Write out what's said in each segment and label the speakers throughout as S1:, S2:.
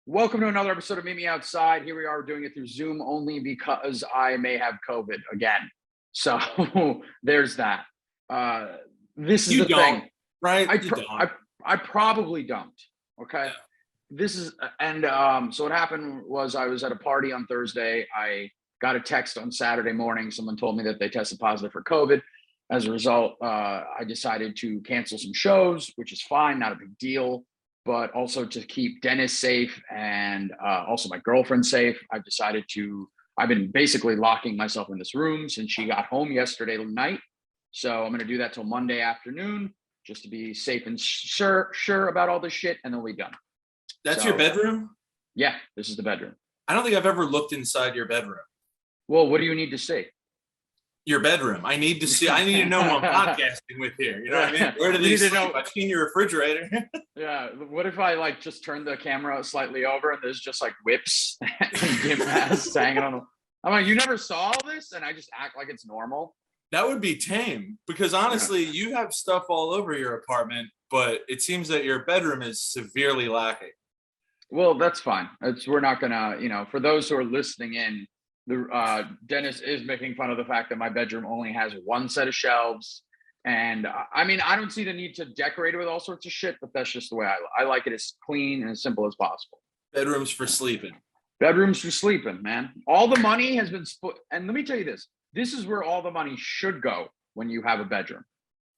S1: Welcome to another episode of Meet Me Outside. Here we are doing it through Zoom only because I may have COVID again. So there's that. This is
S2: You
S1: the
S2: don't,
S1: thing.
S2: right?
S1: I probably don't. Okay.
S2: Yeah.
S1: This is, and so what happened was I was at a party on Thursday. I got a text on Saturday morning. Someone told me that they tested positive for COVID. As a result, I decided to cancel some shows, which is fine, not a big deal. But also to keep Dennis safe and also my girlfriend safe, I've been basically locking myself in this room since she got home yesterday night. So I'm going to do that till Monday afternoon just to be safe and sure about all this shit, and then we'll be done.
S2: That's your bedroom?
S1: Yeah, this is the bedroom.
S2: I don't think I've ever looked inside your bedroom.
S1: Well, what do you need to see?
S2: Your bedroom. I need to know who I'm podcasting with here. You know what I mean? Where do they sleep? I've seen your refrigerator.
S1: Yeah. What if I just turn the camera slightly over and there's just like whips and gimp masks hanging on them? I'm like, you never saw all this? And I just act like it's normal.
S2: That would be tame because honestly, you have stuff all over your apartment, but it seems that your bedroom is severely lacking.
S1: Well, that's fine. We're not gonna, for those who are listening in, Dennis is making fun of the fact that my bedroom only has one set of shelves. And I mean, I don't see the need to decorate it with all sorts of shit, but that's just the way I like it, as clean and as simple as possible.
S2: Bedrooms for sleeping.
S1: Bedrooms for sleeping, man. All the money has been split. And let me tell you this is where all the money should go when you have a bedroom.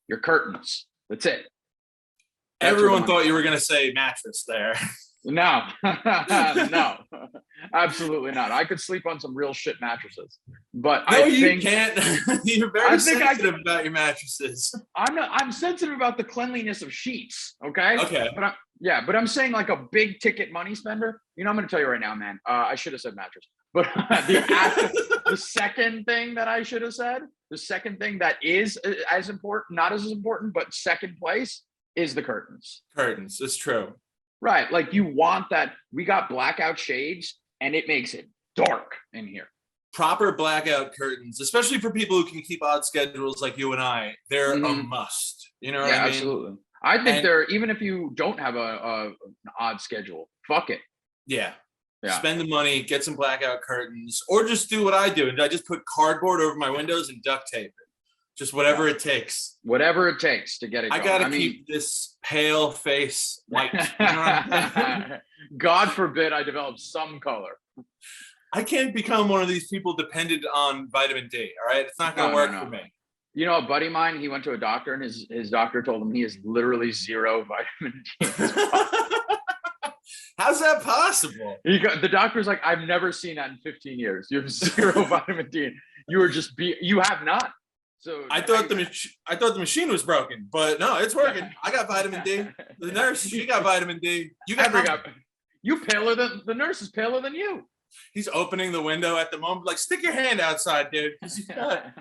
S1: Your curtains. That's it.
S2: Everyone thought you were going to say mattress there.
S1: No, no, absolutely not. I could sleep on some real shit mattresses, but
S2: you can't. You're very sensitive about your mattresses.
S1: I'm sensitive about the cleanliness of sheets. Okay.
S2: Okay.
S1: But I'm saying like a big ticket money spender. I'm going to tell you right now, man. I should have said mattress, but the second thing that I should have said, the second thing that is as important, not as important, but second place is the curtains.
S2: Curtains. It's true.
S1: Right. Like you want that. We got blackout shades and it makes it dark in here.
S2: Proper blackout curtains, especially for people who can keep odd schedules like you and I, they're a must. You know what I mean?
S1: Absolutely. I think they're, even if you don't have an odd schedule, fuck it.
S2: Yeah. Spend the money, get some blackout curtains, or just do what I do. And I just put cardboard over my windows and duct tape it. Just whatever it takes.
S1: Whatever it takes to get it going.
S2: I gotta keep this pale face white. You know
S1: God forbid I develop some color.
S2: I can't become one of these people dependent on vitamin D. All right, it's not gonna work for me.
S1: A buddy of mine, he went to a doctor and his doctor told him he has literally zero vitamin D.
S2: How's that possible?
S1: The doctor's like, I've never seen that in 15 years. You have zero vitamin D. You have not. So
S2: I thought the machine was broken, but no, it's working. I got vitamin D. The nurse, she got vitamin D.
S1: You paler than the nurse is paler than you.
S2: He's opening the window at the moment, like stick your hand outside, dude. Are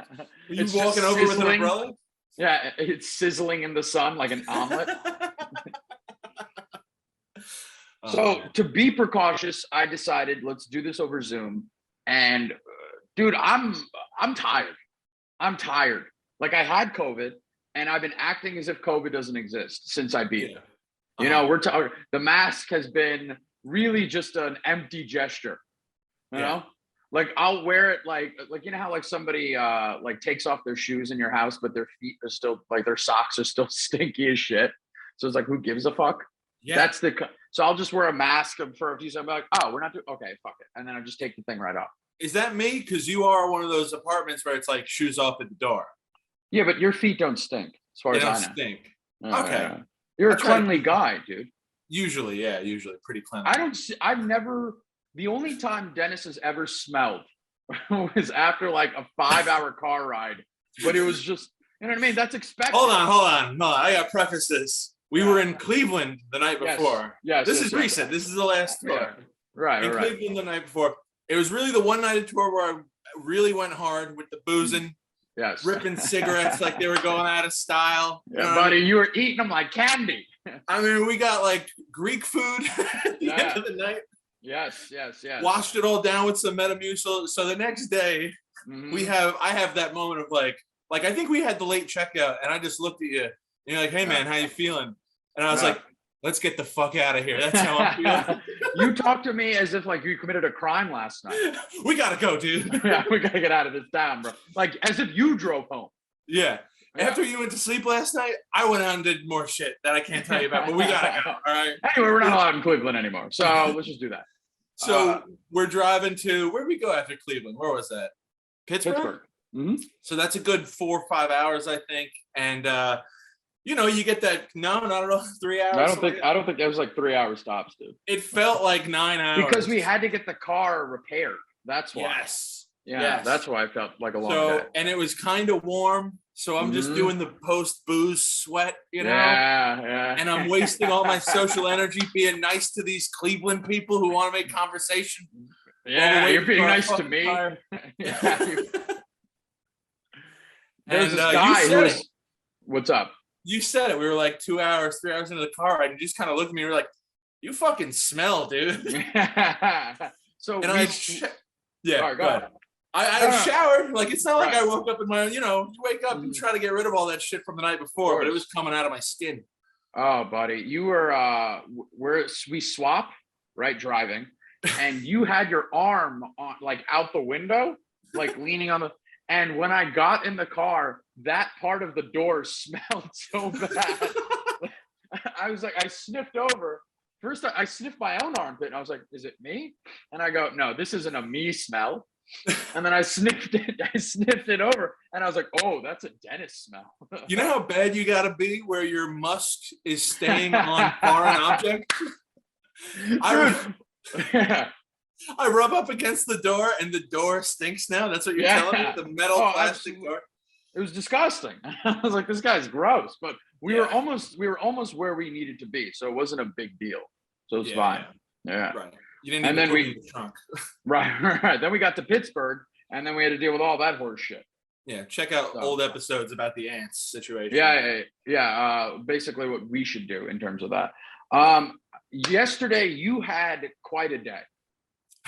S2: you walking over with an umbrella?
S1: Yeah, it's sizzling in the sun like an omelet. So to be precautious, I decided let's do this over Zoom. And dude, I'm tired. I'm tired. Like I had COVID and I've been acting as if COVID doesn't exist since I beat it. The mask has been really just an empty gesture, you know? Like I'll wear it like how like somebody like takes off their shoes in your house, but their feet are still like their socks are still stinky as shit. So it's like, who gives a fuck? Yeah. So I'll just wear a mask for a few seconds. I'm like, oh, we're not doing, okay, fuck it. And then I'll just take the thing right off.
S2: Is that me? Because you are one of those apartments where it's like shoes off at the door.
S1: Yeah, but your feet don't stink, as far as I know. They don't
S2: stink. Okay.
S1: You're a cleanly guy, dude.
S2: Usually pretty cleanly.
S1: The only time Dennis has ever smelled was after like a 5-hour car ride. But it was just, you know what I mean? That's expected.
S2: Hold on. I gotta preface this. We were in Cleveland the night before.
S1: Yes.
S2: This is recent. This is the last tour.
S1: Yeah. Right.
S2: Cleveland the night before. It was really the one-nighted tour where I really went hard with the boozing, ripping cigarettes like they were going out of style.
S1: Yeah, buddy, you were eating them like candy.
S2: I mean, we got like Greek food at the end of the night.
S1: Yes.
S2: Washed it all down with some Metamucil. So the next day, I have that moment of like I think we had the late checkout, and I just looked at you, and you're like, "Hey man, how you feeling?" And I was like, let's get the fuck out of here. That's how I'm feeling.
S1: You talked to me as if like you committed a crime last night.
S2: We gotta go, dude.
S1: Yeah, we gotta get out of this town, bro. Like as if you drove home.
S2: Yeah. After you went to sleep last night, I went out and did more shit that I can't tell you about, but we gotta go. All right.
S1: Anyway, we're not allowed in Cleveland anymore, so let's just do that.
S2: So we're driving to, where did we go after Cleveland? Where was that? Pittsburgh.
S1: Mm-hmm.
S2: So that's a good 4 or 5 hours, I think. And you get that. No, not at all. 3 hours.
S1: I don't think it was like 3 hour stops, dude.
S2: It felt like 9 hours
S1: because we had to get the car repaired. That's why.
S2: Yes.
S1: Yeah,
S2: yes.
S1: That's why I felt like a long day.
S2: And it was kind of warm. So I'm just doing the post-booze sweat,
S1: Yeah.
S2: And I'm wasting all my social energy being nice to these Cleveland people who want to make conversation.
S1: Yeah, you're being nice to me. Yeah. There's this guy who's... What's up?
S2: You said it. We were like 2 hours, 3 hours into the car ride, and you just kind of looked at me and were like, you fucking smell, dude.
S1: So
S2: and go ahead. I showered. Like, it's not like I woke up in my own, you wake up and try to get rid of all that shit from the night before, but it was coming out of my skin.
S1: Oh, buddy. You were, we swap, right, driving, and you had your arm on, like, out the window, like, leaning on the, and when I got in the car, that part of the door smelled so bad. I was like, I sniffed over. First, I sniffed my own armpit, and I was like, is it me? And I go, no, this isn't a me smell. And then I sniffed it over, and I was like, oh, that's a Dennis smell.
S2: You know how bad you gotta be where your musk is staying on foreign objects? I rub up against the door and the door stinks now. That's what you're telling me? The metal plastic door.
S1: It was disgusting. I was like, this guy's gross. But we were almost where we needed to be. So it wasn't a big deal. So it's fine. Yeah. Right.
S2: You didn't even put it in the trunk.
S1: Right. Then we got to Pittsburgh, and then we had to deal with all that horse shit.
S2: Yeah, check out old episodes about the ants situation.
S1: Yeah. Basically, what we should do in terms of that. Yesterday, you had quite a day.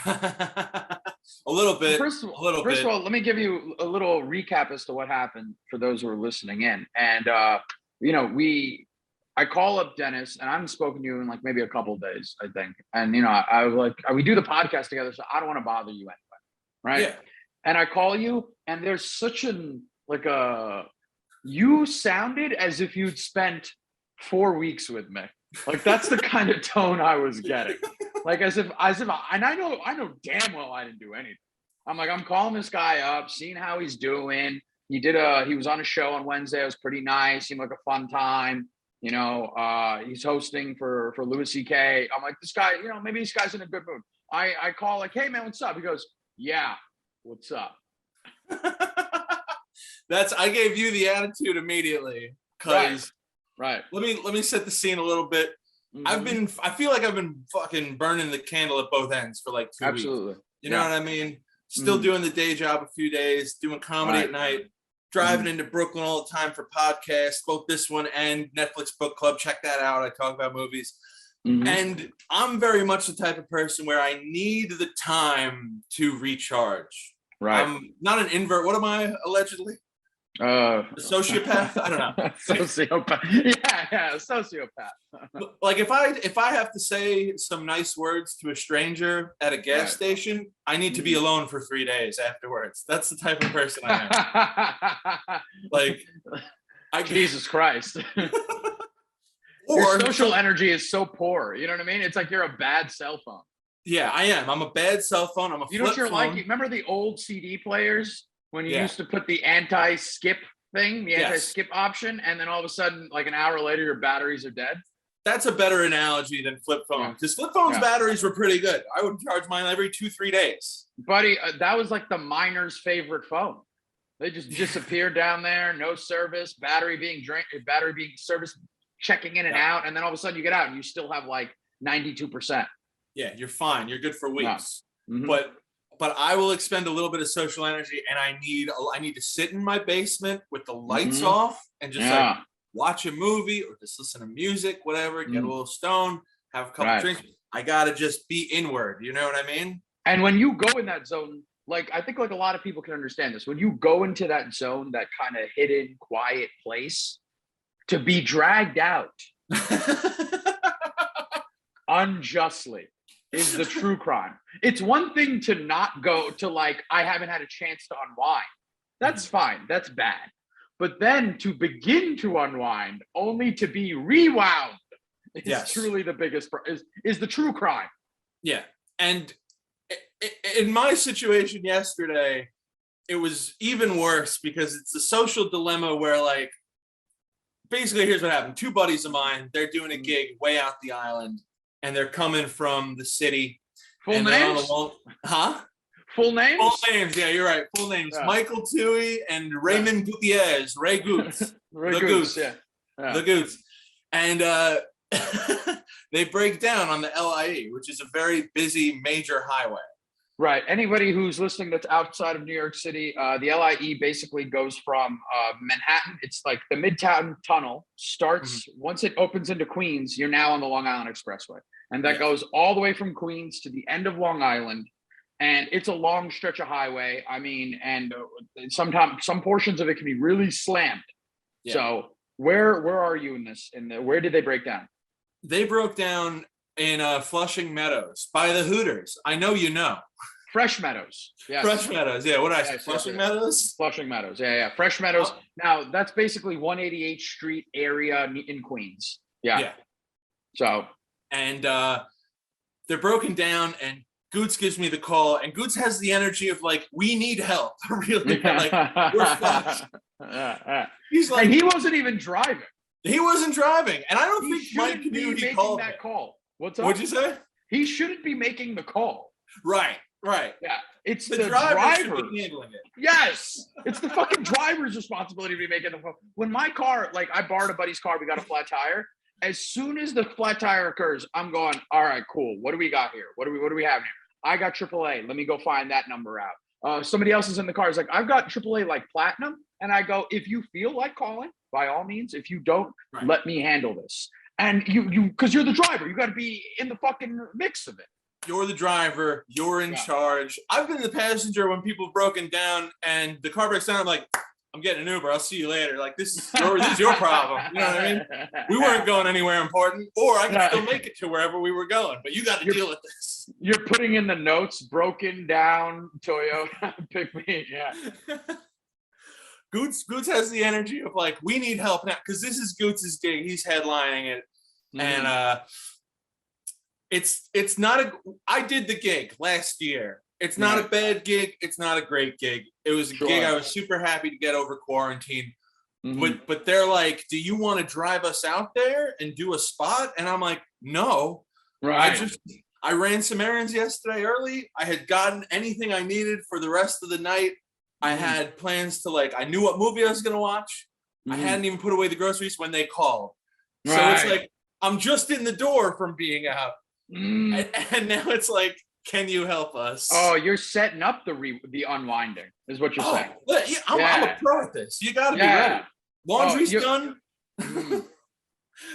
S2: A little bit.
S1: First of all, let me give you a little recap as to what happened for those who are listening in. And I call up Dennis, and I haven't spoken to you in like maybe a couple of days, I think. And I was like, we do the podcast together, so I don't want to bother you anyway, right? Yeah. And I call you, and there's such you sounded as if you'd spent 4 weeks with me. Like that's the kind of tone I was getting. Like as if, and I know damn well I didn't do anything. I'm like, I'm calling this guy up, seeing how he's doing. He was on a show on Wednesday. It was pretty nice. Seemed like a fun time. He's hosting for Louis C.K. I'm like, this guy, maybe this guy's in a good mood. I call like, hey man, what's up? He goes, yeah, what's up?
S2: I gave you the attitude immediately because
S1: right.
S2: Let me set the scene a little bit. I feel like I've been fucking burning the candle at both ends for like 2 weeks.
S1: Absolutely.
S2: You know what I mean? Still doing the day job a few days, doing comedy at night, driving into Brooklyn all the time for podcasts, both this one and Netflix Book Club. Check that out. I talk about movies. And I'm very much the type of person where I need the time to recharge.
S1: Right.
S2: I'm not an invert. What am I allegedly? A sociopath? I don't know.
S1: Sociopath. Yeah, a sociopath.
S2: Like if I have to say some nice words to a stranger at a gas station, I need to be alone for 3 days afterwards. That's the type of person I am. Like,
S1: Jesus Christ. Your social energy is so poor. You know what I mean? It's like you're a bad cell phone.
S2: Yeah, I am. I'm a bad cell phone. I'm a flip phone. Like?
S1: Remember the old CD players? When you used to put the anti-skip thing, the anti-skip option, and then all of a sudden, like an hour later, your batteries are dead?
S2: That's a better analogy than flip phone. Because flip phone's batteries were pretty good. I would charge mine every 2-3 days.
S1: Buddy, that was like the miner's favorite phone. They just disappeared down there, no service, battery being serviced, checking in and out, and then all of a sudden you get out and you still have like 92%.
S2: Yeah, you're fine. You're good for weeks. But I will expend a little bit of social energy, and I need to sit in my basement with the lights off and just like watch a movie or just listen to music, whatever, get a little stoned, have a couple drinks. I gotta just be inward. You know what I mean?
S1: And when you go in that zone, like I think like a lot of people can understand this. When you go into that zone, that kind of hidden, quiet place, to be dragged out unjustly is the true crime. It's one thing to not go to like, I haven't had a chance to unwind. That's fine. That's bad. But then to begin to unwind only to be rewound is truly the biggest, is the true crime.
S2: Yeah. And in my situation yesterday, it was even worse because it's a social dilemma where, like, basically here's what happened. Two buddies of mine, they're doing a gig way out the island and they're coming from the city.
S1: Full names? Full names?
S2: Full names, yeah, you're right. Full names. Yeah. Michael Tui and Raymond Gutierrez, Ray Goots.
S1: The Goots.
S2: The Goots. And they break down on the LIE, which is a very busy major highway.
S1: Right. Anybody who's listening that's outside of New York City, the LIE basically goes from Manhattan. It's like the Midtown Tunnel starts, once it opens into Queens, you're now on the Long Island Expressway. And that goes all the way from Queens to the end of Long Island. And it's a long stretch of highway. I mean, and sometimes some portions of it can be really slammed. Yeah. So where are you in this? Where did they break down?
S2: They broke down in Flushing Meadows by the Hooters. I know you know.
S1: Fresh Meadows. Yeah.
S2: Fresh Meadows. Yeah. What did I say? Flushing Meadows?
S1: Flushing Meadows. Yeah. Fresh Meadows. Oh. Now, that's basically 188th Street area in Queens. Yeah. So.
S2: And they're broken down, and Goots gives me the call, and Goots has the energy of, like, we need help. Really. Like, we're fucked. He's like,
S1: and he wasn't even driving.
S2: He wasn't driving. And I don't think Mike knew he called
S1: that call. What's up?
S2: What'd you say?
S1: He shouldn't be making the call.
S2: Right.
S1: Yeah. It's the driver
S2: handling it.
S1: Yes. It's the fucking driver's responsibility to be making the phone. When my car, like, I borrowed a buddy's car, we got a flat tire. As soon as the flat tire occurs, I'm going, all right, cool. What do we got here? What do we have here? I got AAA. Let me go find that number out. Somebody else is in the car. It's like, I've got AAA like platinum. And I go, if you feel like calling, by all means. If you don't, let me handle this. And you, because you're the driver, you got to be in the fucking mix of it.
S2: You're the driver. You're in charge. I've been the passenger when people have broken down and the car breaks down. I'm like, I'm getting an Uber. I'll see you later. Like, this is your problem. You know what I mean? We weren't going anywhere important, or I could still make it to wherever we were going. But you got to deal with this.
S1: You're putting in the notes, broken down Toyota. Pick me. Yeah.
S2: Goots has the energy of, like, we need help now, because this is Goots' gig. He's headlining it. And it's not I did the gig last year. It's not a bad gig. It's not a great gig. It was a gig I was super happy to get over quarantine. But they're like, do you want to drive us out there and do a spot? And I'm like, no.
S1: Right.
S2: I ran some errands yesterday early. I had gotten anything I needed for the rest of the night. I had plans to, like, I knew what movie I was going to watch. I hadn't even put away the groceries when they called. So it's like, I'm just in the door from being out. And now it's like, can you help us?
S1: Oh, you're setting up the unwinding, is what you're saying.
S2: Yeah, I'm a pro at this. You got to be ready. Laundry's done.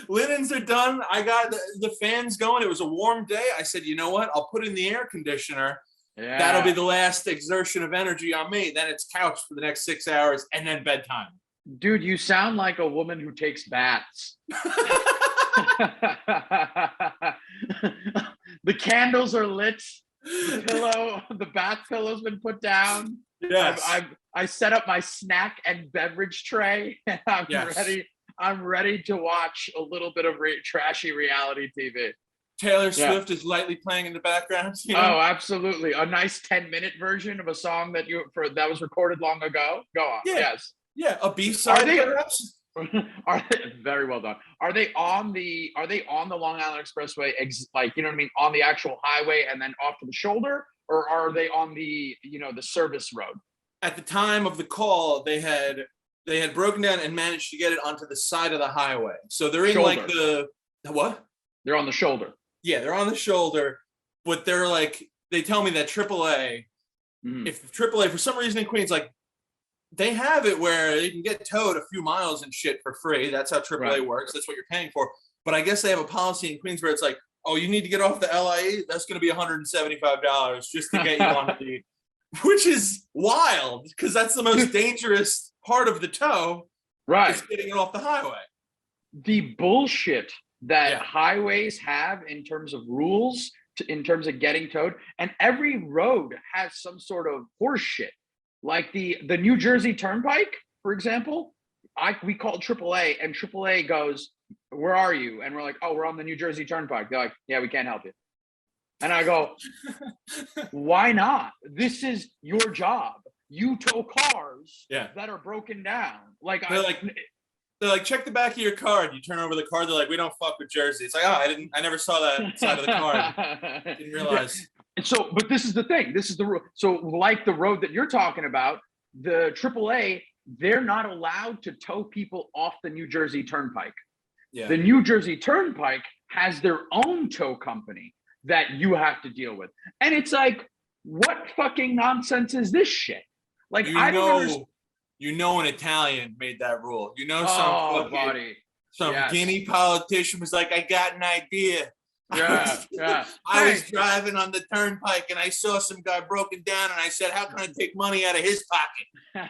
S2: Linens are done. I got the fans going. It was a warm day. I said, you know what? I'll put in the air conditioner. Yeah. That'll be the last exertion of energy on me. Then it's couch for the next 6 hours and then bedtime.
S1: Dude, you sound like a woman who takes baths. The candles are lit. The bath pillow's been put down.
S2: Yes.
S1: I set up my snack and beverage tray. And I'm ready to watch a little bit of trashy reality TV.
S2: Taylor Swift is lightly playing in the background. You know?
S1: Oh, absolutely. A nice 10-minute version of a song that was recorded long ago. Go on.
S2: Yeah.
S1: Yes.
S2: Yeah, a B-side perhaps.
S1: Are they, very well done. Are they on the Long Island Expressway, like, you know what I mean, on the actual highway and then off to the shoulder, or are they on the service road?
S2: At the time of the call, they had broken down and managed to get it onto the side of the highway. So they're in like the what?
S1: They're on the shoulder.
S2: Yeah, they're on the shoulder, but they're like, they tell me that AAA, if AAA for some reason in Queens, like, they have it where you can get towed a few miles and shit for free. That's how AAA works. That's what you're paying for. But I guess they have a policy in Queens where it's like, oh, you need to get off the LIE. That's going to be $175 just to get you on the, which is wild because that's the most dangerous part of the tow.
S1: Right.
S2: Is getting it off the highway.
S1: The bullshit that highways have in terms of rules, in terms of getting towed, and every road has some sort of horse shit. Like the New Jersey Turnpike, for example, we called AAA, and AAA goes, "Where are you?" And we're like, "Oh, we're on the New Jersey Turnpike." They're like, "Yeah, we can't help you." And I go, "Why not? This is your job. You tow cars that are broken down." Like
S2: they're like, check the back of your card. You turn over the card. They're like, we don't fuck with Jersey. It's like, oh, I never saw that side of the card. Didn't realize.
S1: Yeah. And so, but this is the thing. This is the rule. So, like the road that you're talking about, the AAA, they're not allowed to tow people off the New Jersey Turnpike. Yeah. The New Jersey Turnpike has their own tow company that you have to deal with, and it's like, what fucking nonsense is this shit? Like, I don't understand.
S2: You know, an Italian made that rule. You know, some Guinea politician was like, I got an idea.
S1: Yeah.
S2: I was driving on the turnpike and I saw some guy broken down and I said, how can I take money out of his pocket?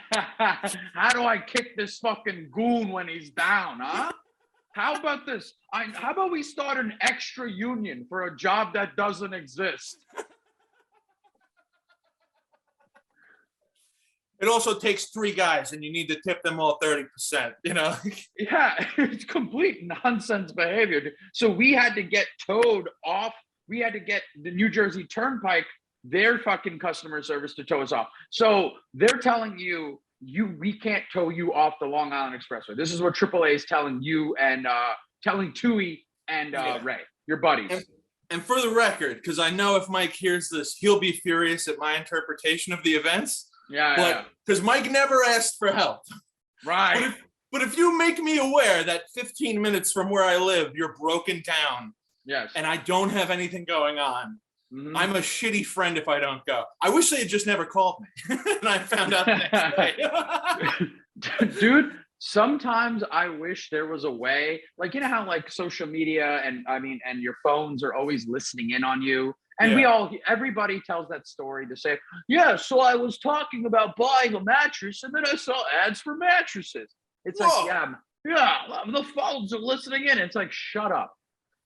S1: How do I kick this fucking goon when he's down, huh? How about this? How about we start an extra union for a job that doesn't exist?
S2: It also takes 3 guys and you need to tip them all 30%, you know?
S1: Yeah, it's complete nonsense behavior. So we had to get towed off. We had to get the New Jersey Turnpike, their fucking customer service, to tow us off. So they're telling we can't tow you off the Long Island Expressway. This is what AAA is telling you and telling Tui and Ray, your buddies.
S2: And for the record, because I know if Mike hears this, he'll be furious at my interpretation of the events.
S1: Yeah,
S2: because Mike never asked for help.
S1: Right.
S2: But if you make me aware that 15 minutes from where I live, you're broken down.
S1: Yes.
S2: And I don't have anything going on. Mm-hmm. I'm a shitty friend if I don't go. I wish they had just never called me. And I found out the next day.
S1: Dude, sometimes I wish there was a way, like, you know how like social media and your phones are always listening in on you. And everybody tells that story to say, yeah, so I was talking about buying a mattress and then I saw ads for mattresses. It's like, the phones are listening in. It's like, shut up.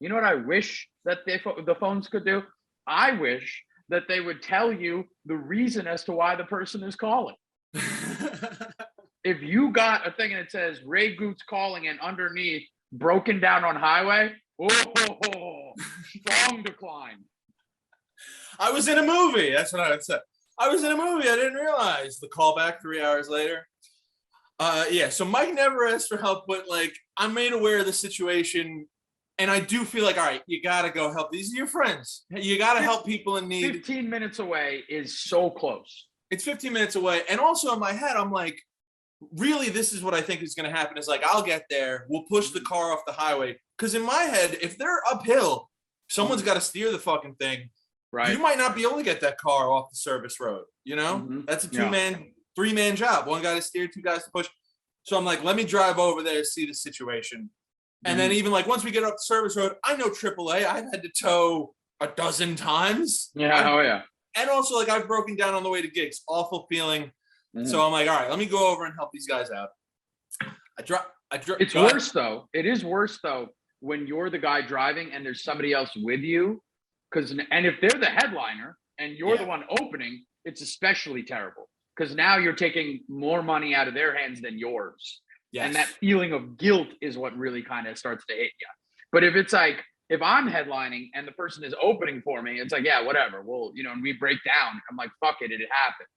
S1: You know what I wish that the phones could do? I wish that they would tell you the reason as to why the person is calling. If you got a thing and it says Ray Goot's calling and underneath broken down on highway, strong decline.
S2: I was in a movie. That's what I would say. I was in a movie. I didn't realize. The callback 3 hours later. So Mike never asked for help, but like I'm made aware of the situation. And I do feel like, all right, you got to go help. These are your friends. You got to help people in need.
S1: 15 minutes away is so close.
S2: It's 15 minutes away. And also in my head, I'm like, really, this is what I think is going to happen is like, I'll get there. We'll push the car off the highway. Because in my head, if they're uphill, someone's got to steer the fucking thing. Right. You might not be able to get that car off the service road. You know, that's a 3-man job. 1 guy to steer, 2 guys to push. So I'm like, let me drive over there to see the situation. And then even like once we get up the service road, I know AAA. I've had to tow a dozen times.
S1: Yeah.
S2: And also like I've broken down on the way to gigs. Awful feeling. So I'm like, all right, let me go over and help these guys out.
S1: It's worse though. It is worse though when you're the guy driving and there's somebody else with you. And if they're the headliner and you're the one opening, it's especially terrible because now you're taking more money out of their hands than yours. Yes. And that feeling of guilt is what really kind of starts to hit you. But if it's like, if I'm headlining and the person is opening for me, it's like, yeah, whatever. Well, and we break down. I'm like, fuck it, it happens.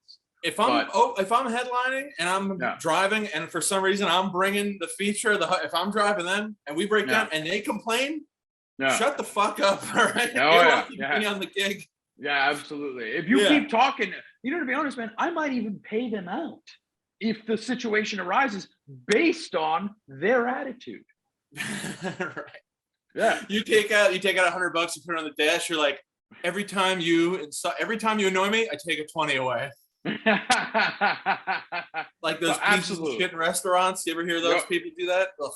S2: If I'm headlining and I'm driving and for some reason I'm bringing the feature, if I'm driving them and we break down and they complain, shut the fuck up, all right? Me on the gig.
S1: Yeah, absolutely. If you keep talking, to be honest, man, I might even pay them out if the situation arises based on their attitude.
S2: Right. Yeah. You take out $100 and put it on the dash. You're like, every time you annoy me, I take a 20 away. Like those pieces of shit in restaurants. You ever hear those people do that? Ugh.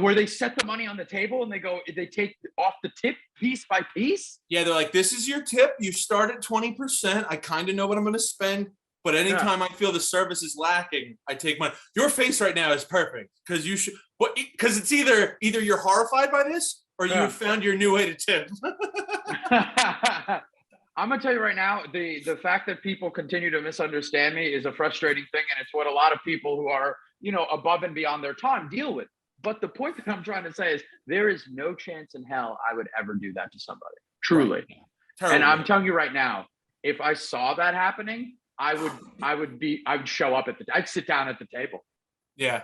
S1: Where they set the money on the table and they take off the tip piece by piece.
S2: Yeah, they're like, this is your tip. You start at 20%. I kind of know what I'm going to spend. But anytime I feel the service is lacking, I take money. Your face right now is perfect because you should. Because it's either you're horrified by this or you found your new way to tip.
S1: I'm gonna tell you right now, the fact that people continue to misunderstand me is a frustrating thing, and it's what a lot of people who are, above and beyond their time deal with. But the point that I'm trying to say is there is no chance in hell I would ever do that to somebody. Truly. Right. And I'm telling you right now, if I saw that happening, I would show up I'd sit down at the table.
S2: Yeah.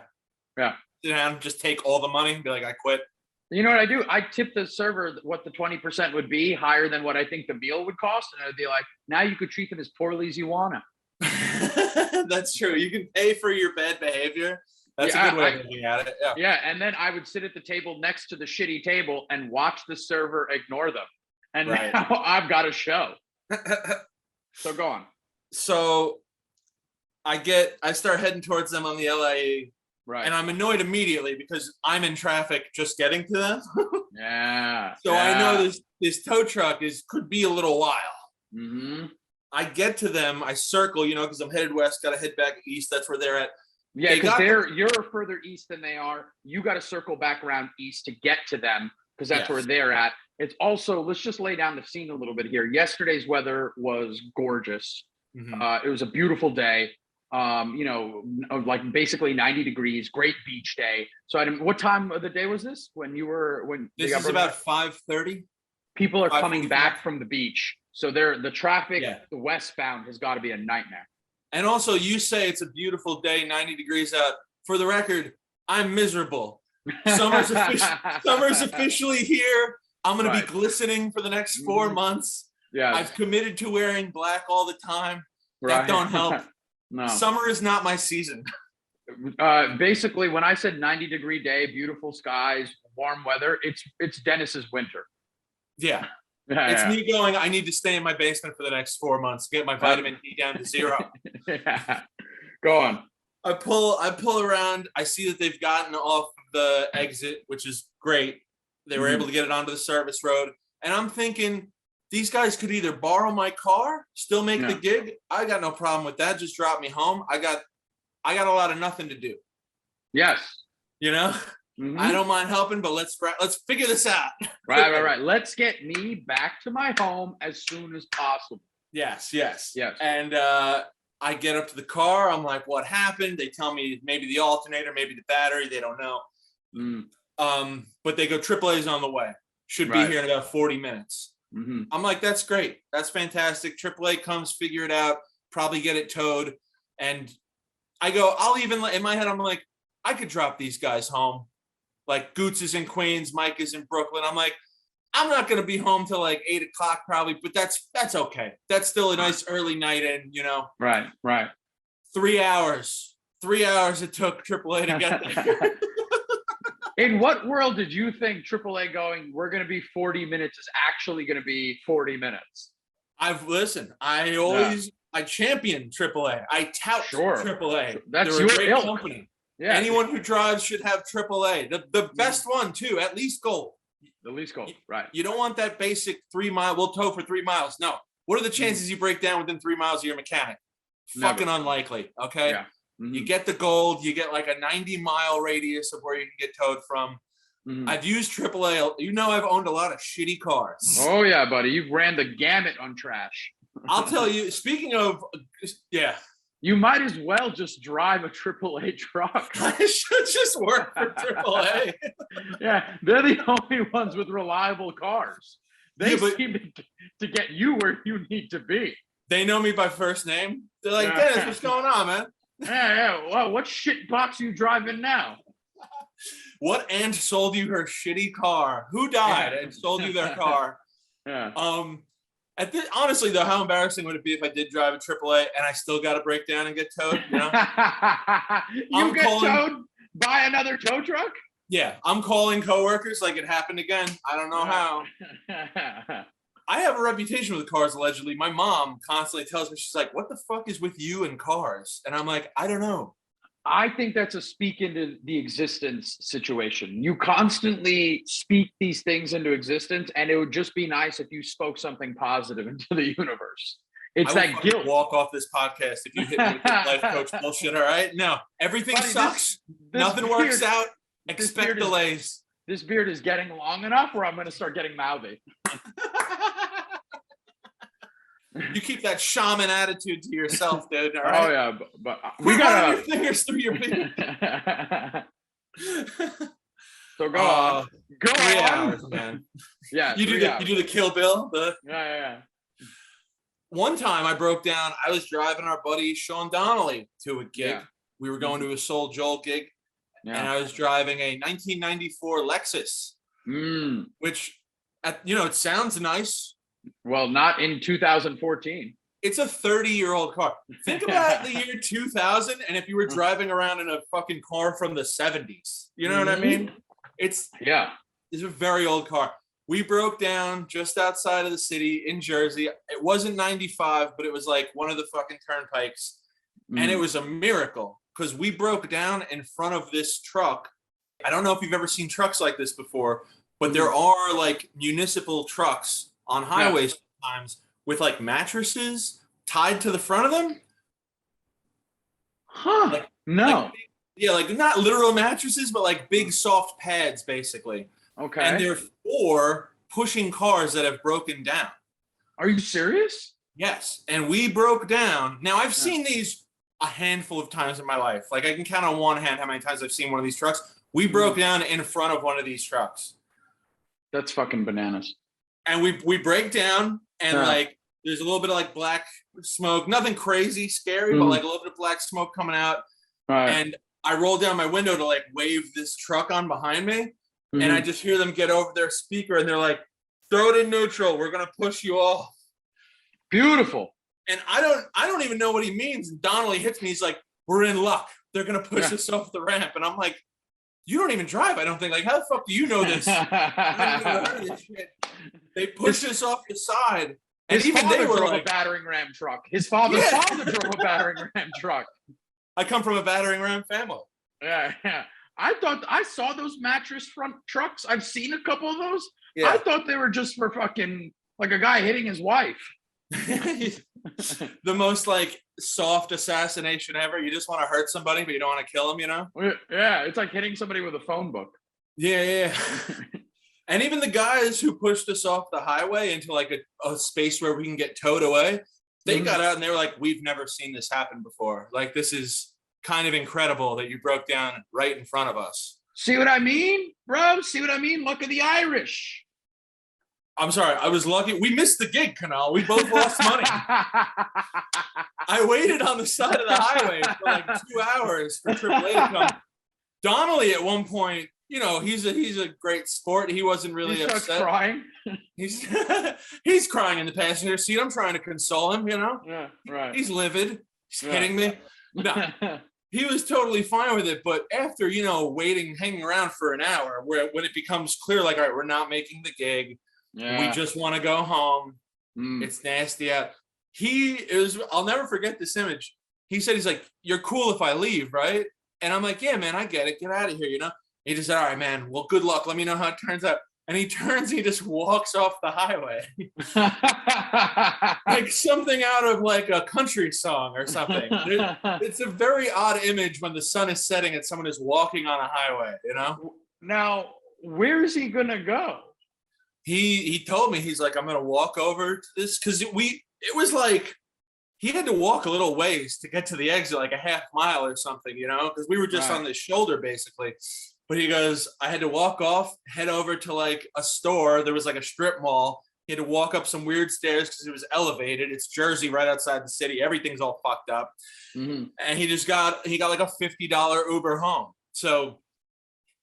S1: Yeah.
S2: Sit down, just take all the money and be like, I quit.
S1: You know what I do? I tip the server what the 20% would be, higher than what I think the meal would cost. And I'd be like, now you could treat them as poorly as you want to.
S2: That's true. You can pay for your bad behavior. That's a good way of looking at it. Yeah.
S1: Yeah. And then I would sit at the table next to the shitty table and watch the server ignore them. And now I've got a show. So go on.
S2: So I start heading towards them on the LIE.
S1: Right.
S2: And I'm annoyed immediately because I'm in traffic just getting to them.
S1: Yeah.
S2: So I know this tow truck could be a little while.
S1: Mm-hmm.
S2: I get to them, I circle, because I'm headed west, got to head back east. That's where they're at.
S1: Yeah, because you're further east than they are. You got to circle back around east to get to them because that's where they're at. It's also, let's just lay down the scene a little bit here. Yesterday's weather was gorgeous. Mm-hmm. It was a beautiful day. Like basically 90 degrees, great beach day. So what time of the day was this
S2: this is about 5:30.
S1: People are coming back from the beach. So the traffic, the westbound has got to be a nightmare.
S2: And also you say it's a beautiful day, 90 degrees out. For the record, I'm miserable. Summer's officially here. I'm going to be glistening for the next 4 months. Yeah. I've committed to wearing black all the time. That don't help. No. Summer is not my season.
S1: Basically, when I said 90-degree day, beautiful skies, warm weather, it's Dennis's winter.
S2: Yeah. It's me going, I need to stay in my basement for the next 4 months, get my vitamin D down to 0.
S1: Go on.
S2: I pull around. I see that they've gotten off the exit, which is great. They were able to get it onto the service road. And I'm thinking, these guys could either borrow my car, still make the gig. I got no problem with that. Just drop me home. I got a lot of nothing to do.
S1: Yes.
S2: Mm-hmm. I don't mind helping, but let's figure this out.
S1: Right. Let's get me back to my home as soon as possible.
S2: Yes. And I get up to the car. I'm like, what happened? They tell me maybe the alternator, maybe the battery. They don't know. But they go AAA's on the way. Should be here in about 40 minutes. Mm-hmm. I'm like, that's great. That's fantastic. AAA comes, figure it out, probably get it towed. And I go, in my head, I'm like, I could drop these guys home. Like Goots is in Queens, Mike is in Brooklyn. I'm like, I'm not going to be home till like 8 o'clock probably, but that's okay. That's still a nice early night in,
S1: Right.
S2: 3 hours. 3 hours it took AAA to get there.
S1: In what world did you think AAA going, we're going to be 40 minutes is actually going to be 40 minutes?
S2: I champion AAA. I tout AAA.
S1: That's
S2: They're
S1: your
S2: a great company.
S1: Yeah.
S2: Anyone who drives should have AAA. The best one too, at least gold.
S1: The least gold, right.
S2: You don't want that basic 3 mile, we'll tow for 3 miles. No. What are the chances you break down within 3 miles of your mechanic?
S1: Never.
S2: Fucking unlikely, okay?
S1: Yeah. Mm-hmm.
S2: You get the gold, you get like a 90-mile radius of where you can get towed from. Mm-hmm. I've used AAA. I've owned a lot of shitty cars.
S1: Oh, yeah, buddy. You've ran the gamut on trash.
S2: I'll tell you, speaking of,
S1: you might as well just drive a AAA truck.
S2: I should just work for AAA.
S1: Yeah, they're the only ones with reliable cars. They seem to get you where you need to be.
S2: They know me by first name. They're like, Dennis, what's going on, man?
S1: Yeah. Well, what shit box are you driving now?
S2: What aunt sold you her shitty car? Who died and sold you their car?
S1: Yeah.
S2: Honestly, though, how embarrassing would it be if I did drive a AAA and I still got to break down and get towed?
S1: You get towed by another tow truck?
S2: Yeah, I'm calling coworkers like it happened again. I don't know how. I have a reputation with cars, allegedly. My mom constantly tells me, she's like, what the fuck is with you and cars? And I'm like, I don't know.
S1: I think that's a speak into the existence situation. You constantly speak these things into existence, and it would just be nice if you spoke something positive into the universe. It's that guilt.
S2: Walk off this podcast if you hit me with this life coach bullshit. All right, no, everything sucks. Nothing works out. Expect delays.
S1: This beard is getting long enough where I'm going to start getting mouthy.
S2: You keep that shaman attitude to yourself, dude. All right?
S1: Oh yeah, but we got
S2: your fingers through your beard.
S1: So go on. Go
S2: 3
S1: on.
S2: hours, man.
S1: Yeah,
S2: you do the Kill Bill.
S1: Yeah.
S2: One time I broke down. I was driving our buddy Sean Donnelly to a gig. Yeah. We were going to a Soul Joel gig, and I was driving a 1994 Lexus, which, it sounds nice.
S1: Well, not in 2014.
S2: It's a 30-year-old car. Think about the year 2000, and if you were driving around in a fucking car from the 70s, you know what I mean? It's a very old car. We broke down just outside of the city in Jersey. It wasn't 95, but it was like one of the fucking turnpikes, and it was a miracle because we broke down in front of this truck. I don't know if you've ever seen trucks like this before, but there are like municipal trucks on highways sometimes with like mattresses tied to the front of them.
S1: Huh. No.
S2: Like not literal mattresses, but like big soft pads, basically.
S1: Okay.
S2: And they're for pushing cars that have broken down.
S1: Are you serious?
S2: Yes. And we broke down. Now, I've seen these a handful of times in my life. Like I can count on one hand how many times I've seen one of these trucks. We broke down in front of one of these trucks.
S1: That's fucking bananas.
S2: And we break down and like there's a little bit of like black smoke, nothing crazy scary, but like a little bit of black smoke coming out. Right. And I roll down my window to like wave this truck on behind me. And I just hear them get over their speaker and they're like, throw it in neutral. We're going to push you off.
S1: Beautiful.
S2: And I don't even know what he means. And Donnelly hits me. He's like, we're in luck. They're going to push us off the ramp. And I'm like, you don't even drive. I don't think. Like, how the fuck do you know this? This shit. They pushed us off the side. And even they were
S1: drove
S2: like,
S1: a battering ram truck. His father drove a battering ram truck.
S2: I come from a battering ram family.
S1: Yeah. I thought I saw those mattress front trucks. I've seen a couple of those.
S2: Yeah.
S1: I thought they were just for fucking like a guy hitting his wife.
S2: The most like soft assassination ever. You just want to hurt somebody, but you don't want to kill them, you know?
S1: Yeah, it's like hitting somebody with a phone book.
S2: Yeah. And even the guys who pushed us off the highway into like a space where we can get towed away, they got out and they were like, we've never seen this happen before. Like, this is kind of incredible that you broke down right in front of us.
S1: See what I mean, bro? See what I mean? Look at the Irish.
S2: I'm sorry. I was lucky. We missed the gig, Kunal. We both lost money. I waited on the side of the highway for like 2 hours for AAA to come. Donnelly at one point, you know, he's a great sport. He wasn't really upset.
S1: Crying.
S2: He's crying in the passenger seat. I'm trying to console him, you know?
S1: Yeah, right.
S2: He's livid. He's kidding me. No. He was totally fine with it, but after, you know, hanging around for an hour, when it becomes clear, like, all right, we're not making the gig. Yeah. We just want to go home. It's nasty out. I'll never forget this image. He said, he's like, you're cool if I leave, right? And I'm like, yeah, man, I get it. Get out of here, you know? He just said, all right, man, well, good luck. Let me know how it turns out. And he turns, he just walks off the highway. Like something out of like a country song or something. It's a very odd image when the sun is setting and someone is walking on a highway, you know?
S1: Now, where is he going to go?
S2: He told me, he's like, I'm going to walk over to this. Because it was like, he had to walk a little ways to get to the exit, like a half mile or something, you know? Because we were just on this shoulder, basically. But he goes, I had to walk off, head over to like a store. There was like a strip mall. He had to walk up some weird stairs because it was elevated. It's Jersey right outside the city. Everything's all fucked up. And he got like a $50 Uber home. So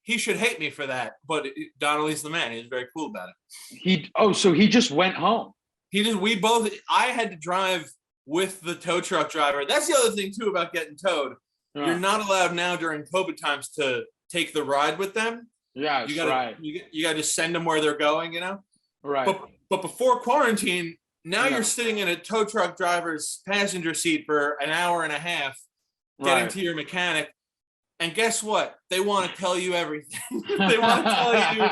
S2: he should hate me for that. But Donnelly's the man. He was very cool about it.
S1: So he just went home.
S2: I had to drive with the tow truck driver. That's the other thing too about getting towed. You're not allowed now during COVID times to take the ride with them. Yeah, you gotta just send them where they're going, you know? Right. But before quarantine, now you're sitting in a tow truck driver's passenger seat for an hour and a half, getting to your mechanic. And guess what? They want to tell you everything. They want to tell you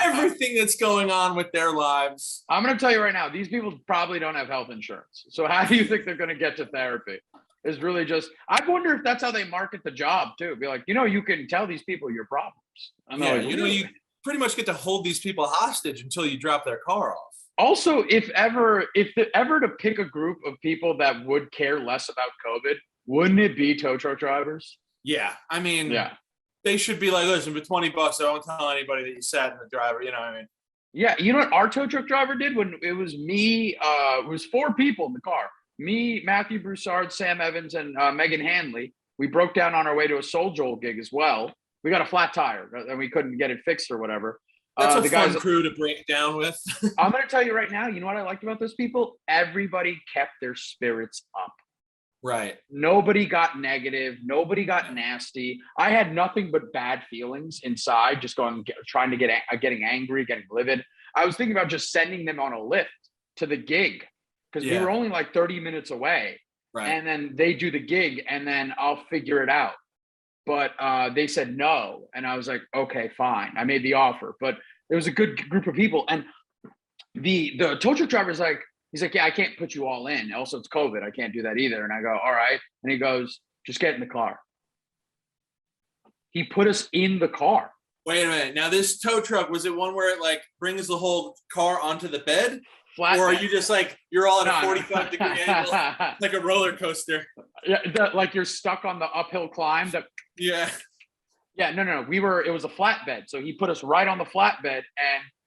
S2: everything that's going on with their lives.
S1: I'm going to tell you right now, these people probably don't have health insurance. So how do you think they're going to get to therapy? Is really just, I wonder if that's how they market the job too. Be like, you can tell these people your problems.
S2: You pretty much get to hold these people hostage until you drop their car off.
S1: Also, if ever to pick a group of people that would care less about COVID, wouldn't it be tow truck drivers?
S2: Yeah, I mean, they should be like, listen, for $20, I won't tell anybody that you sat in the driver. You know what I mean?
S1: Yeah, you know what our tow truck driver did when it was me? It was 4 people in the car. Me, Matthew Broussard, Sam Evans, and Megan Hanley. We broke down on our way to a Soul Joel gig as well. We got a flat tire and we couldn't get it fixed or whatever.
S2: That's a fun crew to break down with.
S1: I'm going to tell you right now, you know what I liked about those people? Everybody kept their spirits up.
S2: Right.
S1: Nobody got negative. Nobody got nasty. I had nothing but bad feelings inside, just getting angry, getting livid. I was thinking about just sending them on a lift to the gig because we were only like 30 minutes away.
S2: Right.
S1: And then they do the gig and then I'll figure it out. But they said no. And I was like, okay, fine. I made the offer, but it was a good group of people. And the tow truck driver's like, he's like, yeah, I can't put you all in. Also, it's COVID. I can't do that either. And I go, all right. And he goes, just get in the car. He put us in the car.
S2: Wait a minute. Now, this tow truck, was it one where it like brings the whole car onto the bed? Or are you just like, you're all at a 45-degree angle, like a roller coaster?
S1: Yeah, like you're stuck on the uphill climb.
S2: Yeah,
S1: no. It was a flatbed. So he put us right on the flatbed,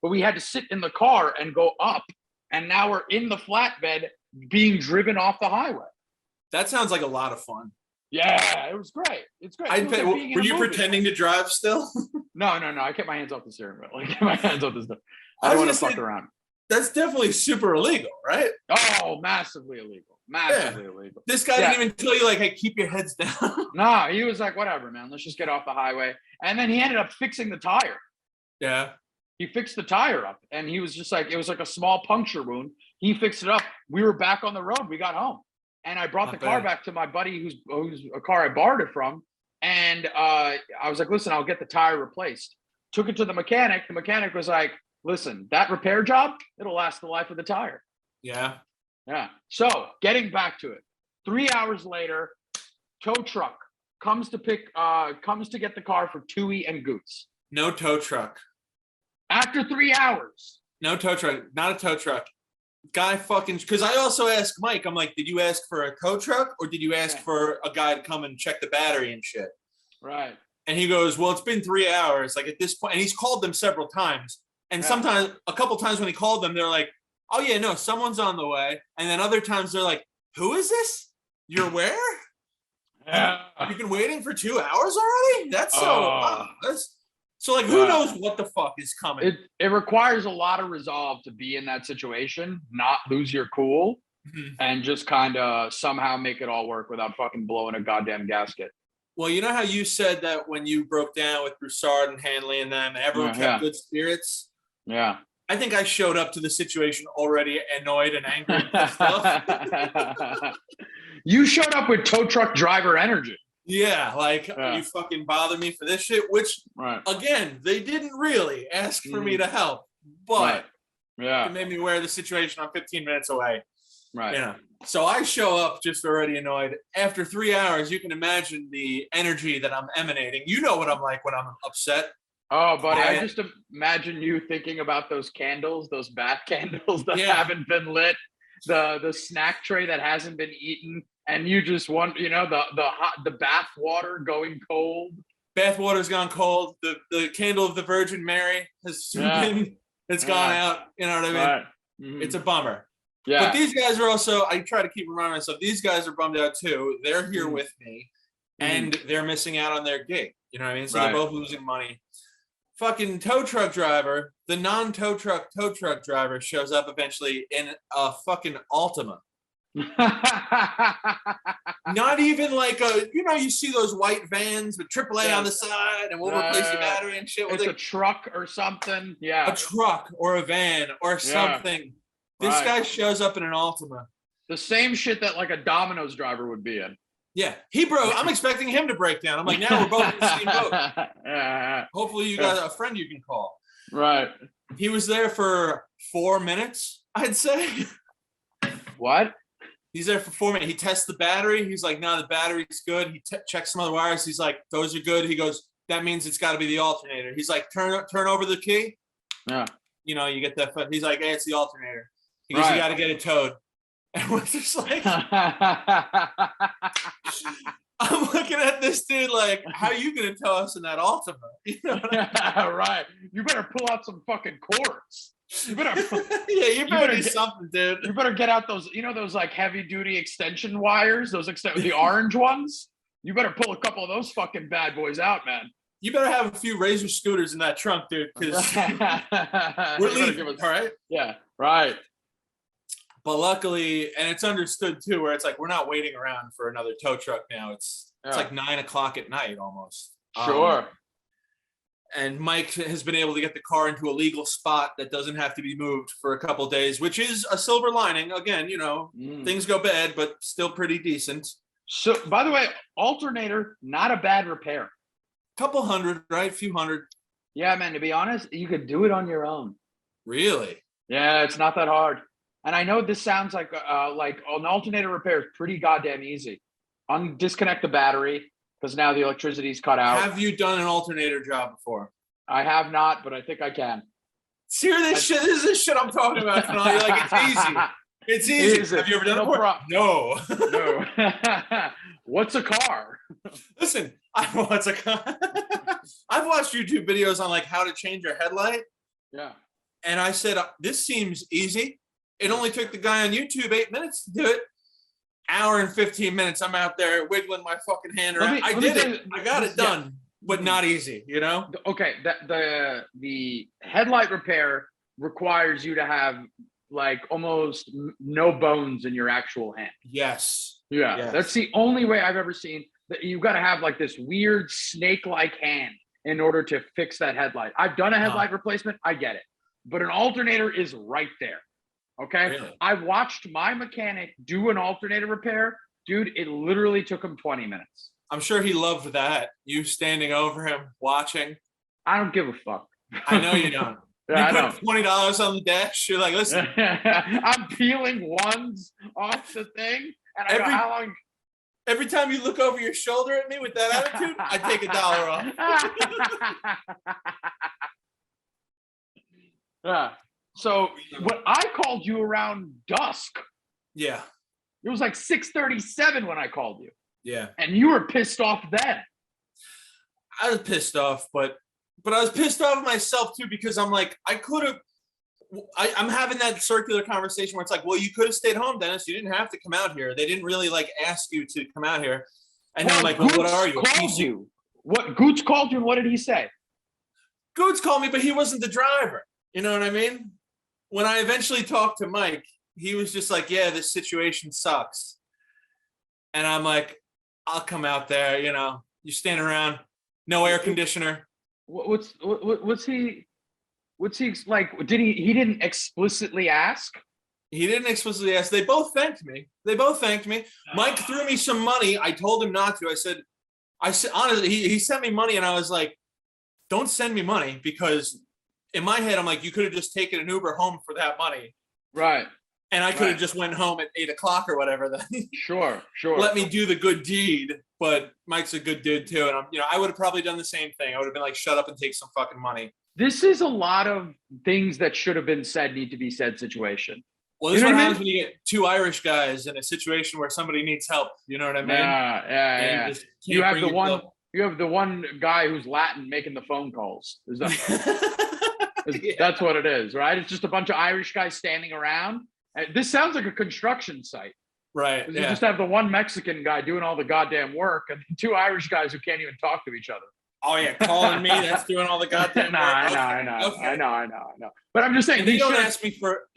S1: but we had to sit in the car and go up. And now we're in the flatbed being driven off the highway.
S2: That sounds like a lot of fun.
S1: Yeah, it was great. It's great.
S2: Were you pretending to drive still?
S1: No. I kept my hands off the steering wheel. I kept my hands off the stuff. I don't want to fuck around.
S2: That's definitely super illegal, right?
S1: Oh, massively illegal. Illegal.
S2: This guy didn't even tell you, like, hey, keep your heads down.
S1: No, he was like, whatever, man. Let's just get off the highway. And then he ended up fixing the tire.
S2: Yeah.
S1: He fixed the tire up. And he was just like, it was like a small puncture wound. He fixed it up. We were back on the road. We got home. And I brought the car back to my buddy who's a car I borrowed it from. And I was like, listen, I'll get the tire replaced. Took it to the mechanic. The mechanic was like, listen, that repair job, it'll last the life of the tire.
S2: Yeah.
S1: So getting back to it, 3 hours later, tow truck comes to get the car for Tui and Goots.
S2: No tow truck.
S1: After 3 hours.
S2: No tow truck. Not a tow truck. Guy fucking, because I also asked Mike, I'm like, did you ask for a tow truck or did you ask for a guy to come and check the battery and shit?
S1: Right.
S2: And he goes, well, it's been 3 hours. Like at this point, and he's called them several times. And sometimes, a couple times when he called them, they're like, oh yeah, no, someone's on the way. And then other times they're like, who is this? You're where? You've been waiting for 2 hours already? That's so like, who knows what the fuck is coming?
S1: It requires a lot of resolve to be in that situation, not lose your cool, and just kind of somehow make it all work without fucking blowing a goddamn gasket.
S2: Well, you know how you said that when you broke down with Broussard and Hanley and them, everyone kept good spirits?
S1: Yeah.
S2: I think I showed up to the situation already annoyed and angry and stuff.
S1: You showed up with tow truck driver energy.
S2: Yeah, like you fucking bother me for this shit, which again, they didn't really ask for me to help, but it made me aware of the situation. I'm 15 minutes away.
S1: Right.
S2: Yeah. So I show up just already annoyed. After 3 hours, you can imagine the energy that I'm emanating. You know what I'm like when I'm upset.
S1: Oh, buddy, I just imagine you thinking about those candles, those bath candles that haven't been lit, the snack tray that hasn't been eaten, and you just want, the bath water going cold.
S2: Bath water's gone cold. The candle of the Virgin Mary has it's gone out. You know what I mean?
S1: Right. Mm-hmm.
S2: It's a bummer.
S1: Yeah.
S2: But these guys are also, I try to keep reminding myself, these guys are bummed out too. They're here with me and they're missing out on their gig. You know what I mean? So they're both losing money. Fucking tow truck driver, the non-tow truck driver shows up eventually in a fucking Altima. Not even like you see those white vans with AAA on the side and we'll replace your battery and shit.
S1: It's a truck or something. Yeah.
S2: A truck or a van or something. This guy shows up in an Altima.
S1: The same shit that like a Domino's driver would be in.
S2: Yeah, he broke. I'm expecting him to break down. I'm like, now we're both in the same boat. Hopefully you got a friend you can call.
S1: Right.
S2: He was there for 4 minutes, I'd say.
S1: What?
S2: He's there for 4 minutes. He tests the battery. He's like, no, the battery's good. He checks some other wires. He's like, those are good. He goes, that means it's got to be the alternator. He's like, turn over the key.
S1: Yeah.
S2: You know, you get that. He's like, hey, it's the alternator. He goes, you got to get it towed. And we're just like, I'm looking at this dude like, how are you going to tow us in that Altima? You know
S1: right. You better pull out some fucking cords. You better,
S2: you better do something, dude.
S1: You better get out those, those like heavy duty extension wires, the orange ones. You better pull a couple of those fucking bad boys out, man.
S2: You better have a few Razor scooters in that trunk, dude, because we're leaving, all right?
S1: Yeah, right.
S2: But luckily, and it's understood too, where it's like we're not waiting around for another tow truck now. It's like 9 o'clock at night almost.
S1: Sure.
S2: And Mike has been able to get the car into a legal spot that doesn't have to be moved for a couple of days, which is a silver lining. Again, things go bad, but still pretty decent.
S1: So, by the way, alternator, not a bad repair.
S2: Couple hundred, right? A few hundred.
S1: Yeah, man, to be honest, you could do it on your own.
S2: Really?
S1: Yeah, it's not that hard. And I know this sounds like an alternator repair is pretty goddamn easy. Disconnect the battery because now the electricity's cut out.
S2: Have you done an alternator job before?
S1: I have not, but I think I can.
S2: See, this is the shit I'm talking about. You're like, it's easy. It's easy. Have you ever done it before?
S1: No. What's a car?
S2: Listen, what's a car? I've watched YouTube videos on like how to change your headlight.
S1: Yeah.
S2: And I said, this seems easy. It only took the guy on YouTube 8 minutes to do it. Hour and 15 minutes. I'm out there wiggling my fucking hand around. I did it. I got it done, but not easy,
S1: Okay. The headlight repair requires you to have like almost no bones in your actual hand.
S2: Yes.
S1: Yeah.
S2: Yes.
S1: That's the only way I've ever seen that. You've got to have like this weird snake-like hand in order to fix that headlight. I've done a headlight replacement. I get it. But an alternator is right there. Okay.
S2: Really?
S1: I watched my mechanic do an alternator repair. Dude, it literally took him 20 minutes.
S2: I'm sure he loved that. You standing over him, watching.
S1: I don't give a fuck.
S2: I know you don't.
S1: Yeah,
S2: you put $20 on the dash. You're like, listen.
S1: I'm peeling ones off the thing. And I go, how long?
S2: Every time you look over your shoulder at me with that attitude, I take $1 off.
S1: Yeah. So when I called you around dusk,
S2: yeah,
S1: it was like 6:37 when I called you.
S2: Yeah,
S1: and you were pissed off then.
S2: I was pissed off, but I was pissed off myself too because I'm like, I could have. I'm having that circular conversation where it's like, well, you could have stayed home, Dennis. You didn't have to come out here. They didn't really like ask you to come out here. And then I'm like, well, what are you?
S1: Called you. What Goots called you? And what did he say?
S2: Goots called me, but he wasn't the driver. You know what I mean? When I eventually talked to Mike, he was just like, yeah, this situation sucks. And I'm like, I'll come out there, you stand around, no air conditioner.
S1: What's he like? He didn't explicitly ask?
S2: He didn't explicitly ask. They both thanked me. Mike threw me some money. I told him not to. I said, honestly, he sent me money and I was like, don't send me money because in my head, I'm like, you could have just taken an Uber home for that money.
S1: Right.
S2: And I could have just went home at 8 o'clock or whatever. Then
S1: Sure.
S2: Let me do the good deed. But Mike's a good dude too. And I would have probably done the same thing. I would have been like, shut up and take some fucking money.
S1: This is a lot of things that should have been said, need to be said situation.
S2: Well, this is what happens when you get two Irish guys in a situation where somebody needs help. You know what I mean?
S1: Yeah. You have the one guy who's Latin making the phone calls. That's what it is, right? It's just a bunch of Irish guys standing around. This sounds like a construction site.
S2: Right.
S1: You just have the one Mexican guy doing all the goddamn work and two Irish guys who can't even talk to each other.
S2: Oh yeah, calling me, that's doing all the goddamn work.
S1: I know. But I'm just saying,
S2: they don't ask me for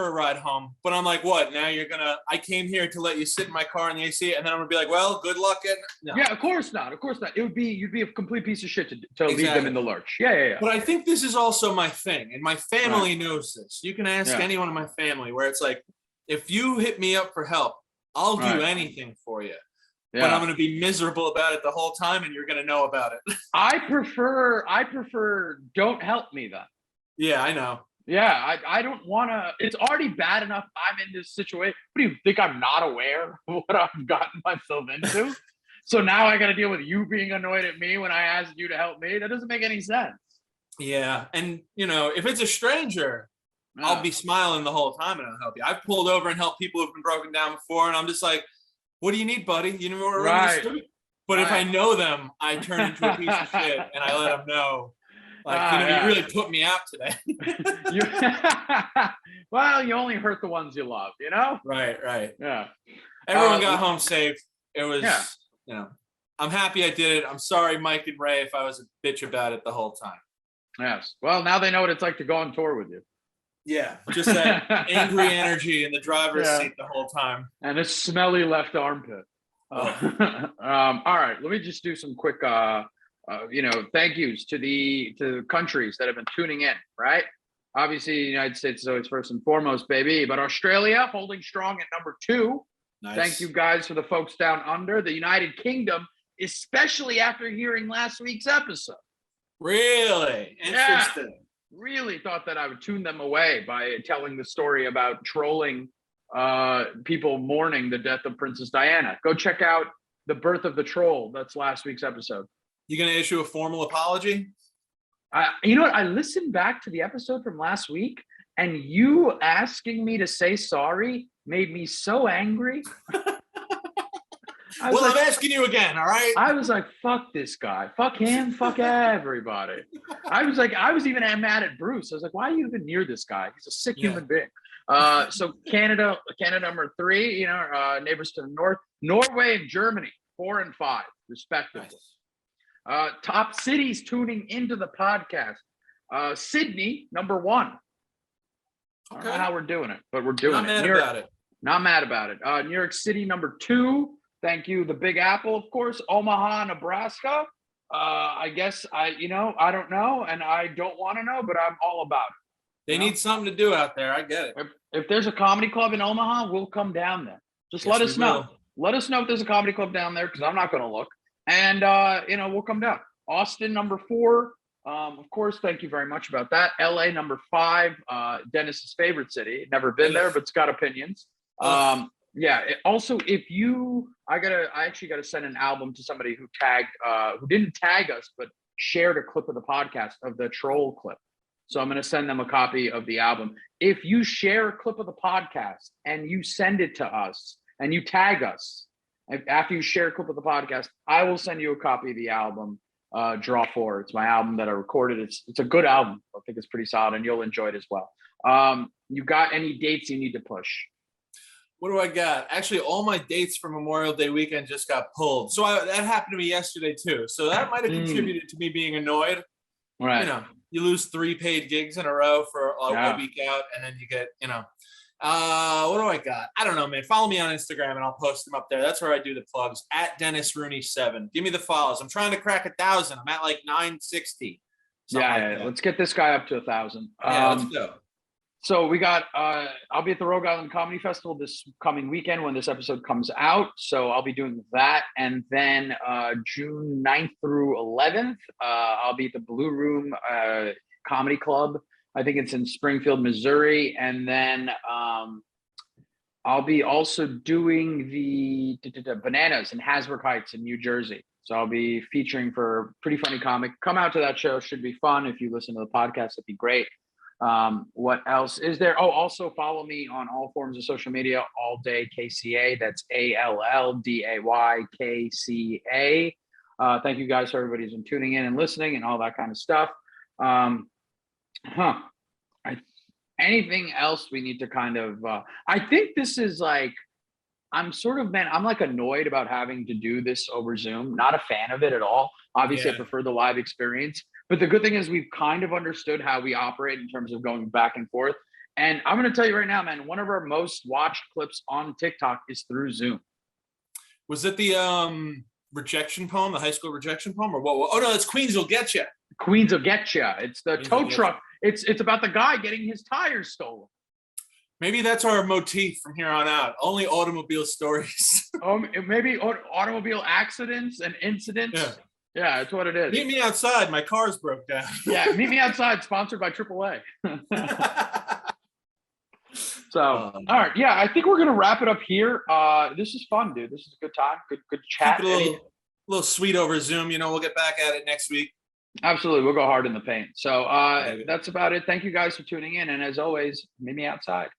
S2: a ride home. But I'm like, what? Now I came here to let you sit in my car in the AC, and then I'm gonna be like, well, good luck getting. No.
S1: Yeah, of course not. You'd be a complete piece of shit to leave them in the lurch. Yeah.
S2: But I think this is also my thing, and my family knows this. You can ask anyone in my family where it's like, if you hit me up for help, I'll do anything for you. but I'm going to be miserable about it the whole time, and you're going to know about it.
S1: I prefer don't help me then.
S2: Yeah, I know.
S1: Yeah, I don't want to. It's already bad enough I'm in this situation. What do you think? I'm not aware of what I've gotten myself into? So now I got to deal with you being annoyed at me when I asked you to help me. That doesn't make any sense.
S2: Yeah, and if it's a stranger, I'll be smiling the whole time and I'll help you. I've pulled over and helped people who've been broken down before, and I'm just like, "What do you need, buddy? You know where we're running?" But if I know them, I turn into a piece of shit and I let them know. Like, you really put me out today.
S1: Well, you only hurt the ones you love,
S2: Right.
S1: Yeah.
S2: Everyone got home safe. It was, I'm happy I did it. I'm sorry, Mike and Ray, if I was a bitch about it the whole time.
S1: Yes. Well, now they know what it's like to go on tour with you.
S2: Yeah. Just that angry energy in the driver's seat the whole time.
S1: And a smelly left armpit. All right. Let me just do some quick thank yous to the countries that have been tuning in, right? Obviously, the United States is always first and foremost, baby. But Australia holding strong at number 2. Nice. Thank you guys for the folks down under. The United Kingdom, especially after hearing last week's episode.
S2: Really? Interesting.
S1: Yeah, really thought that I would tune them away by telling the story about trolling people mourning the death of Princess Diana. Go check out The Birth of the Troll. That's last week's episode.
S2: You going to issue a formal apology?
S1: You know what? I listened back to the episode from last week, and you asking me to say sorry made me so angry.
S2: I'm asking you again, all right?
S1: I was like, fuck this guy. Fuck him. Fuck everybody. I was even mad at Bruce. I was like, why are you even near this guy? He's a sick human being. So Canada number 3, neighbors to the north. Norway and Germany, 4 and 5, respectively. Nice. Top cities tuning into the podcast. Sydney, number 1. Okay. I don't know how we're doing it, but we're doing it. Not mad about it. New York City, number 2. Thank you. The Big Apple, of course. Omaha, Nebraska. I guess I don't know, and I don't want to know, but I'm all about it.
S2: They need something to do out there. I get it.
S1: If there's a comedy club in Omaha, we'll come down there. Just let us know. Let us know if there's a comedy club down there, because I'm not going to look. And, we'll come down. Austin, number 4. Of course, thank you very much about that. LA, number 5. Dennis's favorite city. Never been there, but it's got opinions. Also, I actually got to send an album to somebody who didn't tag us, but shared a clip of the podcast of the troll clip. So I'm going to send them a copy of the album. If you share a clip of the podcast and you send it to us and you tag us, after you share a clip of the podcast, I will send you a copy of the album, Draw 4. It's my album that I recorded. It's a good album. I think it's pretty solid, and you'll enjoy it as well. You got any dates you need to push?
S2: What do I got? Actually, all my dates for Memorial Day weekend just got pulled. So that happened to me yesterday too. So that might have contributed to me being annoyed.
S1: Right.
S2: You lose 3 paid gigs in a row for a week out, and then you get, what do I got? I don't know, man. Follow me on Instagram and I'll post them up there. That's where I do the plugs, at Dennis Rooney 7. Give me the follows. I'm trying to crack 1,000. I'm at like 960.
S1: Let's get this guy up to 1,000.
S2: Let's go.
S1: So we got, I'll be at the Rogue Island Comedy Festival this coming weekend when this episode comes out. So I'll be doing that. And then June 9th through 11th, I'll be at the Blue Room Comedy Club. I think it's in Springfield, Missouri. And then I'll be also doing the Bananas in Hasbrook Heights in New Jersey. So I'll be featuring for a pretty funny comic. Come out to that show. Should be fun. If you listen to the podcast, it'd be great. What else is there? Oh, also follow me on all forms of social media, All Day KCA. That's ALLDAYKCA. Thank you guys for everybody who's been tuning in and listening and all that kind of stuff. Anything else we need to kind of, I think this is like, I'm like annoyed about having to do this over Zoom. Not a fan of it at all. Obviously, I prefer the live experience. But the good thing is we've kind of understood how we operate in terms of going back and forth. And I'm going to tell you right now, man, one of our most watched clips on TikTok is through Zoom.
S2: Was it the rejection poem, the high school rejection poem, or what? Oh, no, it's Queens Will Get Ya.
S1: Queens Will Get Ya. It's the tow truck. It's about the guy getting his tires stolen.
S2: Maybe that's our motif from here on out. Only automobile stories.
S1: Maybe automobile accidents and incidents. Yeah, that's what it is.
S2: Meet me outside. My car's broke down.
S1: Yeah, meet me outside. Sponsored by AAA. So, all right. Yeah, I think we're going to wrap it up here. This is fun, dude. This is a good time. Good chat.
S2: Keep it a little sweet over Zoom. We'll get back at it next week.
S1: Absolutely. We'll go hard in the paint. So that's about it. Thank you guys for tuning in. And as always, meet me outside.